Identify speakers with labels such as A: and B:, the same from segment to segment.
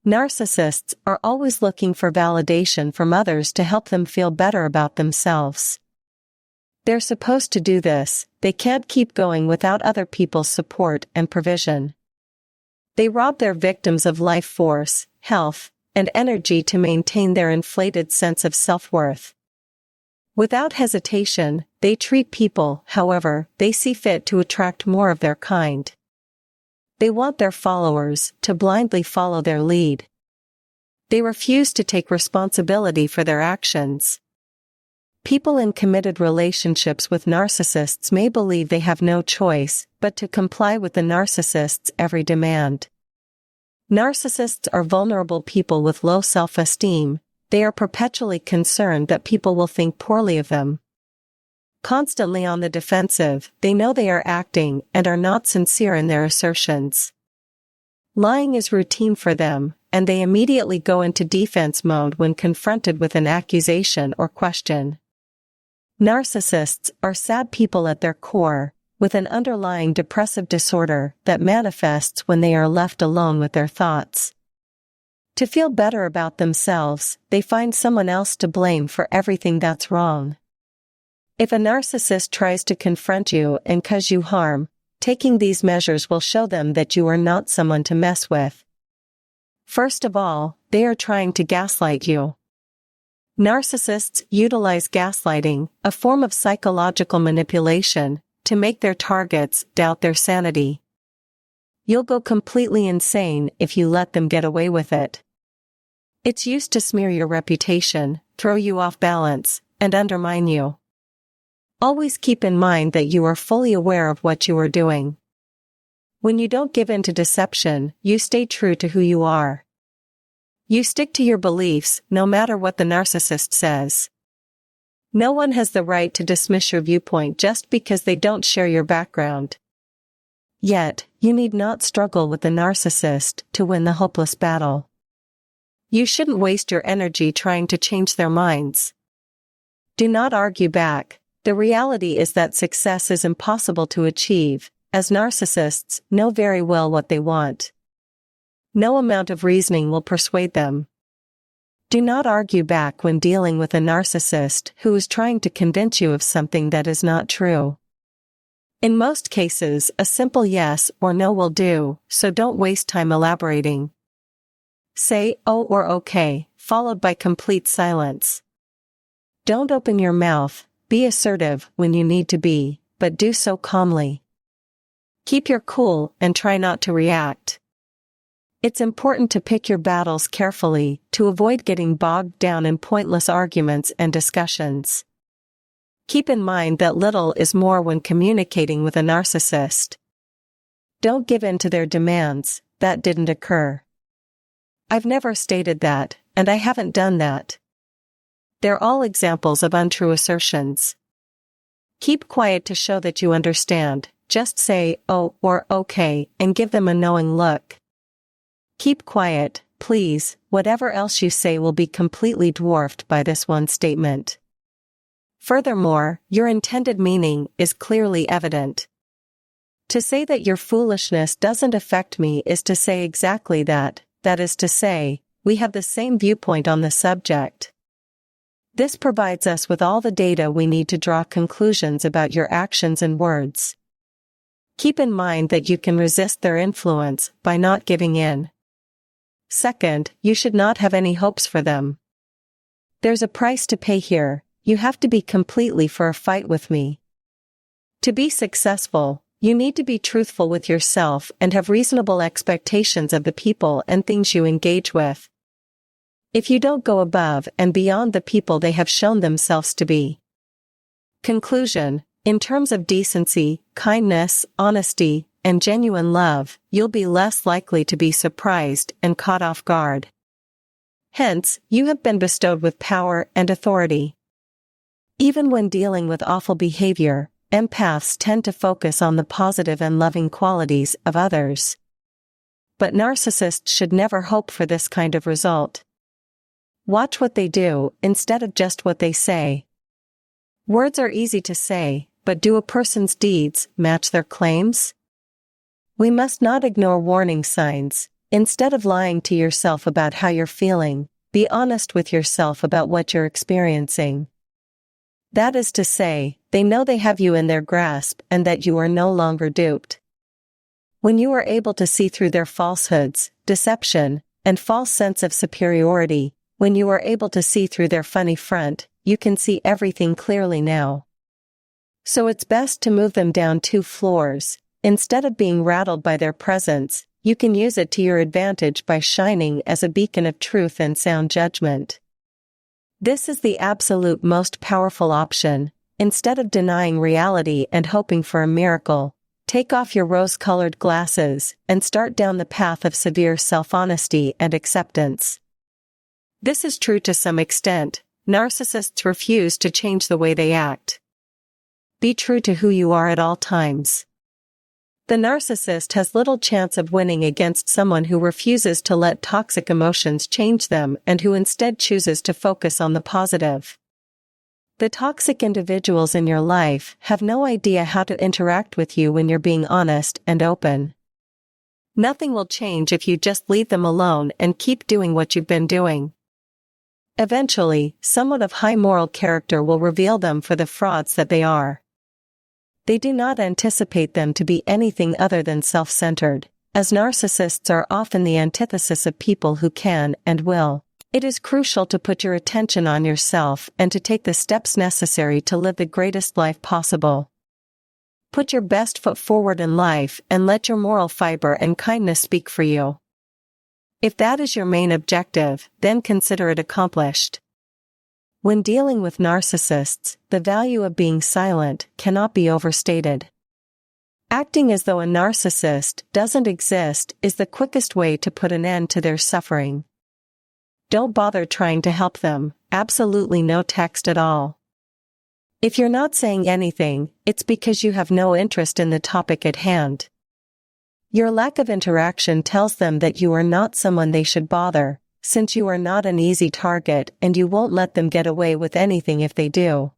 A: Narcissists are always looking for validation from others to help them feel better about themselves. They're supposed to do this, they can't keep going without other people's support and provision. They rob their victims of life force, health, and energy to maintain their inflated sense of self-worth. Without hesitation, they treat people however they see fit to attract more of their kind. They want their followers to blindly follow their lead. They refuse to take responsibility for their actions. People in committed relationships with narcissists may believe they have no choice but to comply with the narcissist's every demand. Narcissists are vulnerable people with low self-esteem. They are perpetually concerned that people will think poorly of them. Constantly on the defensive, they know they are acting and are not sincere in their assertions. Lying is routine for them, and they immediately go into defense mode when confronted with an accusation or question. Narcissists are sad people at their core, with an underlying depressive disorder that manifests when they are left alone with their thoughts. To feel better about themselves, they find someone else to blame for everything that's wrong. If a narcissist tries to confront you and cause you harm, taking these measures will show them that you are not someone to mess with. First of all, they are trying to gaslight you. Narcissists utilize gaslighting, a form of psychological manipulation, to make their targets doubt their sanity. You'll go completely insane if you let them get away with it. It's used to smear your reputation, throw you off balance, and undermine you. Always keep in mind that you are fully aware of what you are doing. When you don't give in to deception, you stay true to who you are. You stick to your beliefs, no matter what the narcissist says. No one has the right to dismiss your viewpoint just because they don't share your background. Yet, you need not struggle with the narcissist to win the hopeless battle. You shouldn't waste your energy trying to change their minds. Do not argue back. The reality is that success is impossible to achieve, as narcissists know very well what they want. No amount of reasoning will persuade them. Do not argue back when dealing with a narcissist who is trying to convince you of something that is not true. In most cases, a simple yes or no will do, so don't waste time elaborating. Say "oh" or "okay," followed by complete silence. Don't open your mouth. Be assertive when you need to be, but do so calmly. Keep your cool and try not to react. It's important to pick your battles carefully to avoid getting bogged down in pointless arguments and discussions. Keep in mind that little is more when communicating with a narcissist. Don't give in to their demands. That didn't occur. I've never stated that, and I haven't done that. They're all examples of untrue assertions. Keep quiet to show that you understand. Just say "oh" or "okay" and give them a knowing look. Keep quiet, please. Whatever else you say will be completely dwarfed by this one statement. Furthermore, your intended meaning is clearly evident. To say that your foolishness doesn't affect me is to say exactly that. That is to say, we have the same viewpoint on the subject. This provides us with all the data we need to draw conclusions about your actions and words. Keep in mind that you can resist their influence by not giving in. Second, you should not have any hopes for them. There's a price to pay here. You have to be completely for a fight with me. To be successful, you need to be truthful with yourself and have reasonable expectations of the people and things you engage with. If you don't go above and beyond the people they have shown themselves to be. Conclusion: in terms of decency, kindness, honesty, and genuine love, you'll be less likely to be surprised and caught off guard. Hence, you have been bestowed with power and authority. Even when dealing with awful behavior, empaths tend to focus on the positive and loving qualities of others. But narcissists should never hope for this kind of result. Watch what they do instead of just what they say. Words are easy to say, but do a person's deeds match their claims? We must not ignore warning signs. Instead of lying to yourself about how you're feeling, be honest with yourself about what you're experiencing. That is to say, they know they have you in their grasp and that you are no longer duped. When you are able to see through their falsehoods, deception, and false sense of superiority, when you are able to see through their funny front, you can see everything clearly now. So it's best to move them down 2 floors. Instead of being rattled by their presence, you can use it to your advantage by shining as a beacon of truth and sound judgment. This is the absolute most powerful option. Instead of denying reality and hoping for a miracle, take off your rose-colored glasses and start down the path of severe self-honesty and acceptance. This is true to some extent. Narcissists refuse to change the way they act. Be true to who you are at all times. The narcissist has little chance of winning against someone who refuses to let toxic emotions change them and who instead chooses to focus on the positive. The toxic individuals in your life have no idea how to interact with you when you're being honest and open. Nothing will change if you just leave them alone and keep doing what you've been doing. Eventually, someone of high moral character will reveal them for the frauds that they are. They do not anticipate them to be anything other than self-centered, as narcissists are often the antithesis of people who can and will. It is crucial to put your attention on yourself and to take the steps necessary to live the greatest life possible. Put your best foot forward in life and let your moral fiber and kindness speak for you. If that is your main objective, then consider it accomplished. When dealing with narcissists, the value of being silent cannot be overstated. Acting as though a narcissist doesn't exist is the quickest way to put an end to their suffering. Don't bother trying to help them, absolutely no text at all. If you're not saying anything, it's because you have no interest in the topic at hand. Your lack of interaction tells them that you are not someone they should bother, since you are not an easy target and you won't let them get away with anything if they do.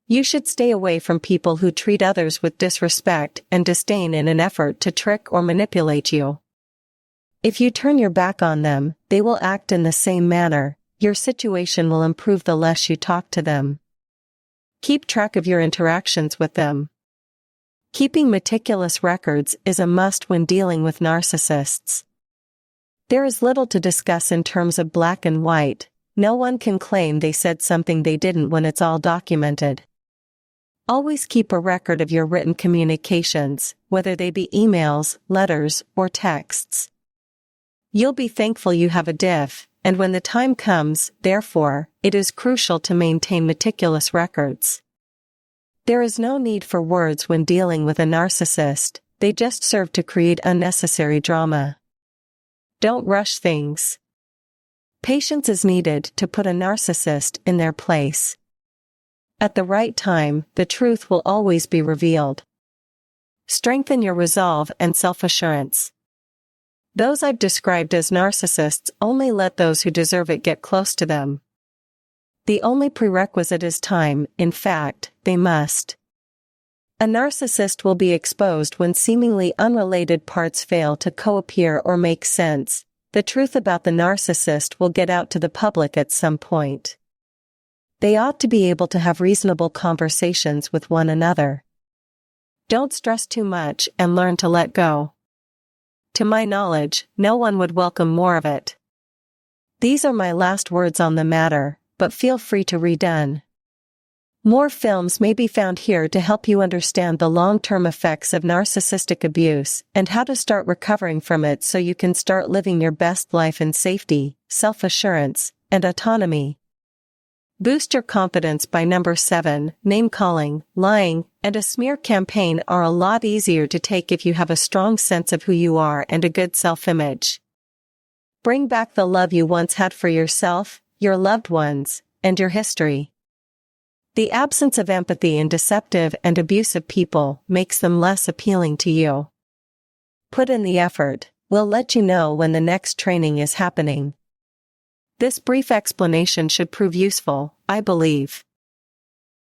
A: You should stay away from people who treat others with disrespect and disdain in an effort to trick or manipulate you. If you turn your back on them, they will act in the same manner. Your situation will improve the less you talk to them. Keep track of your interactions with them. Keeping meticulous records is a must when dealing with narcissists. There is little to discuss in terms of black and white. No one can claim they said something they didn't when it's all documented. Always keep a record of your written communications, whether they be emails, letters, or texts. You'll be thankful you have a diff, and when the time comes, therefore, it is crucial to maintain meticulous records. There is no need for words when dealing with a narcissist, they just serve to create unnecessary drama. Don't rush things. Patience is needed to put a narcissist in their place. At the right time, the truth will always be revealed. Strengthen your resolve and self-assurance. Those I've described as narcissists only let those who deserve it get close to them. The only prerequisite is time. In fact, they must. A narcissist will be exposed when seemingly unrelated parts fail to co-appear or make sense. The truth about the narcissist will get out to the public at some point. They ought to be able to have reasonable conversations with one another. Don't stress too much and learn to let go. To my knowledge, no one would welcome more of it. These are my last words on the matter, but feel free to redone. More films may be found here to help you understand the long-term effects of narcissistic abuse and how to start recovering from it so you can start living your best life in safety, self-assurance, and autonomy. Boost your confidence by number 7. Name-calling, lying, and a smear campaign are a lot easier to take if you have a strong sense of who you are and a good self-image. Bring back the love you once had for yourself, your loved ones, and your history. The absence of empathy in deceptive and abusive people makes them less appealing to you. Put in the effort. We'll let you know when the next training is happening. This brief explanation should prove useful, I believe.